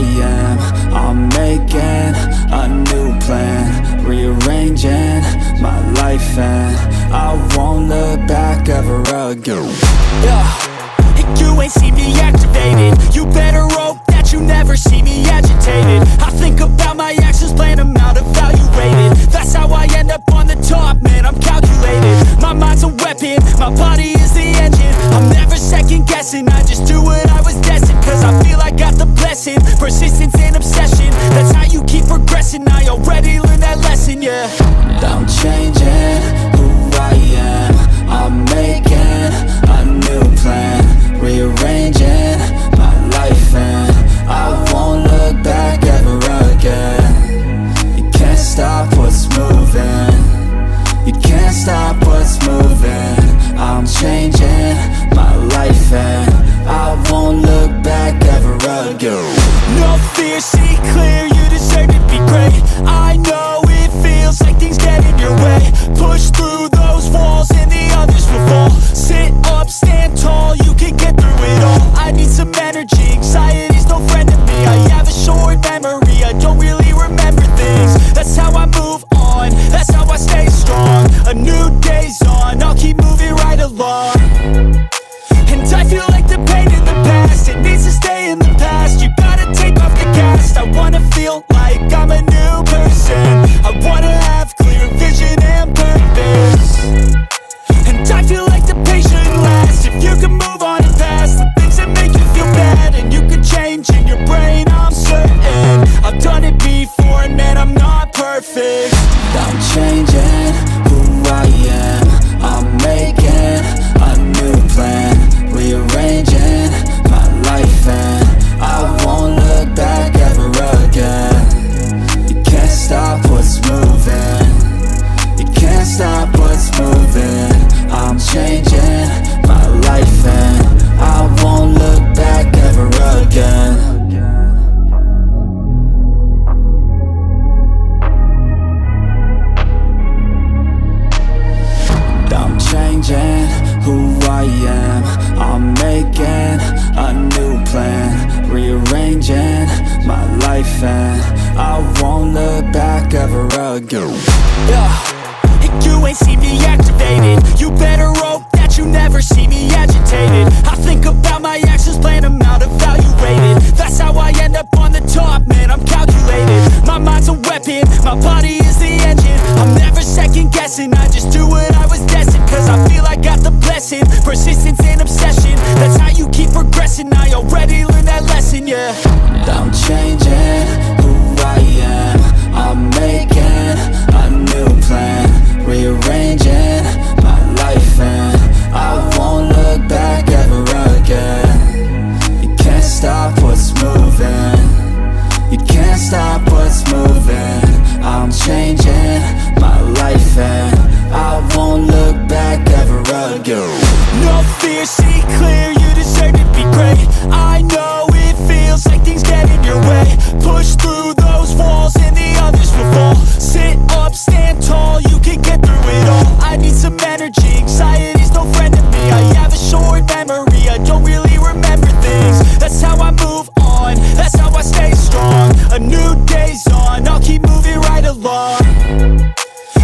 am. I'm making a new plan, rearranging my life, and I won't look back ever again. You ain't see me activated. You better hope that you never see me agitated. I think about my actions, plan them out, evaluated. That's how I end up on the top, man, I'm calculated. My mind's a weapon, my body is the engine. I'm never second guessing, I just do what I was destined. Cause I feel I got the blessing, persistence and obsession. That's how you keep progressing, I already learned that lesson, yeah. I'm changing who I am. I'm making a new plan, rearranging my life, and I won't look back ever again. You can't stop what's moving, you can't stop what's moving. I'm changing my life, and I won't look back ever again. No fear, see clear, you deserve to be great. I know it feels like things get in your way. Push through those walls and the others will fall. Sit up, stand tall, you can get through it all. I need some energy, anxiety's no friend to me. I have a short memory, I don't really remember things. That's how I move on, that's how I stay strong. A new day's on, I'll keep moving right along. And I feel like the pain in the past, it needs to stay in the past. You gotta take off the cast. I wanna feel like I'm a new person. I wanna have clear vision and purpose. And I feel like the pain shouldn't last. If you can move on and past the things that make you feel bad, and you can change in your brain, I'm certain. I've done it before and man, I'm not perfect. I'm changing who I am. I'm making a new plan, rearranging my life, and I won't look back ever again. You can't stop what's moving, you can't stop what's moving. I'm changing my life, and I won't look back ever again. I'm changing who I am. I'm making a new plan, rearranging my life, and I won't look back ever again. You ain't see me activated. You better hope that you never see me agitated. I think about my actions, plan them out, evaluated. That's how I end up on the top, man, I'm calculated. My mind's a weapon, my body is the engine. I'm never second guessing, I just do what I was destined. Cause I feel I got the blessing, persistence and obsession. That's how you keep progressing, I already learned that lesson, yeah. I'm changing who I am. I'm making a new plan, rearranging my life, and I won't look back ever again. You can't stop what's moving, you can't stop what's moving. I'm changing my life, and I won't look back ever again. No fear, see clear, you deserve to be great. I know it feels like things get in your way. Push through those walls and the others will fall. Sit up, stand tall, you can get through it all. I need some energy, anxiety's no friend to me. I have a short memory, I don't really remember things. That's how I move on, that's how I stay strong. A new day's on, I'll keep moving right along.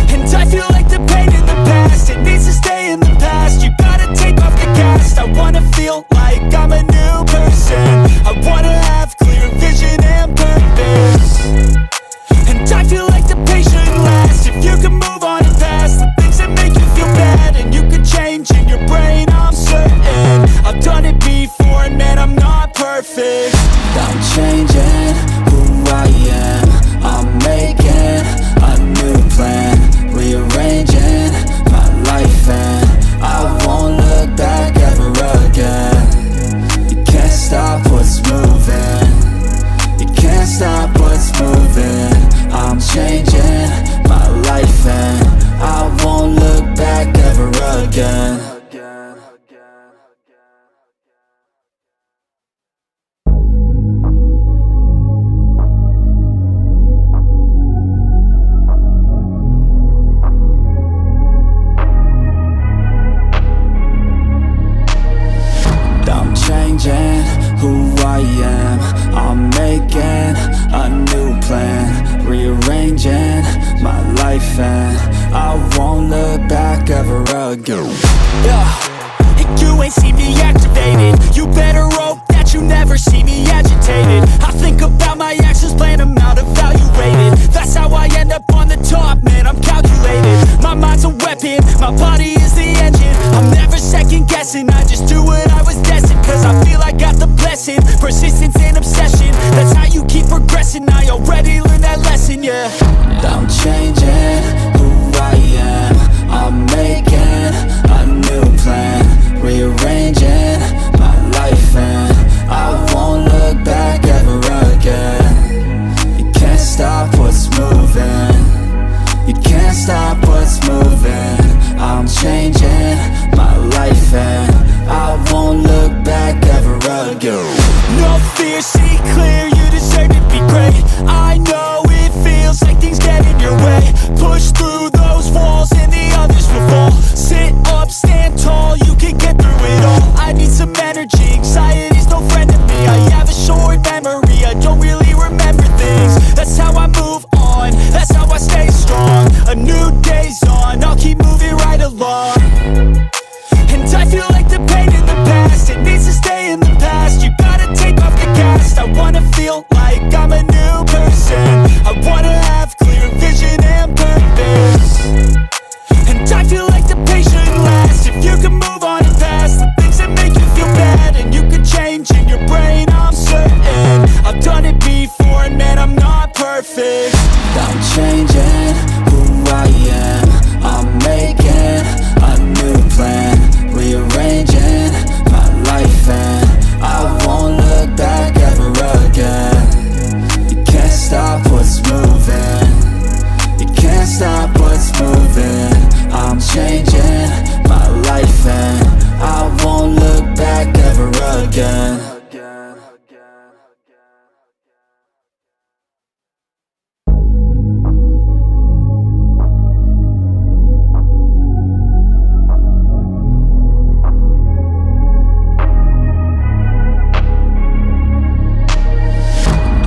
And I feel like the pain in the past, it needs to stay in the past. You gotta take off the cast. I wanna feel like I'm a new person. again. Yeah, and you ain't see me activated. You better hope that you never see me agitated. I think about my actions, plan them out, evaluated. That's how I end up on the top, man, I'm calculated. My mind's a weapon, my body is the engine. I'm never second guessing, I just do what I was destined. Cause I feel I got the blessing, persistence and obsession. That's how you keep progressing, I already learned that lesson, yeah. I'm changing who I am. I'm making a new plan, rearranging my life, and I won't look back ever again. You can't stop what's moving, you can't stop what's moving. I'm changing my life and I won't look back ever again. No fear, see clear, you deserve to be great. I know it feels like things get in your way. Push through those walls and the others will fall. Sit up, stand tall, you can get through it all. I need some energy, anxiety's no friend to me. I have a short memory, I don't really remember things. That's how I move on, that's how I stay strong. A new day's on, I'll keep moving right along. And I feel like the pain in the past, it needs to stay in the past. You gotta take off the cast. I wanna feel like I'm a new person. I wanna have clear vision and purpose. And I feel like the pain shouldn't last. If you can move on and past the things that make you feel bad, and you can change in your brain, I'm certain. I've done it before and man, I'm not perfect. I'm changing who I am. I'm making a new plan, rearranging my life, and I won't look back ever again. You can't stop what's moving, you can't stop what's moving. I'm changing my life and I won't look back ever again.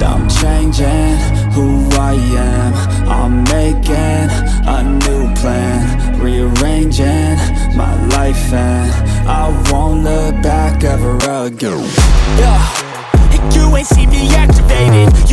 I'm changing who I am. I'm making a new plan, rearranging my life, and I won't look back ever again. Yeah, and you ain't see me activated.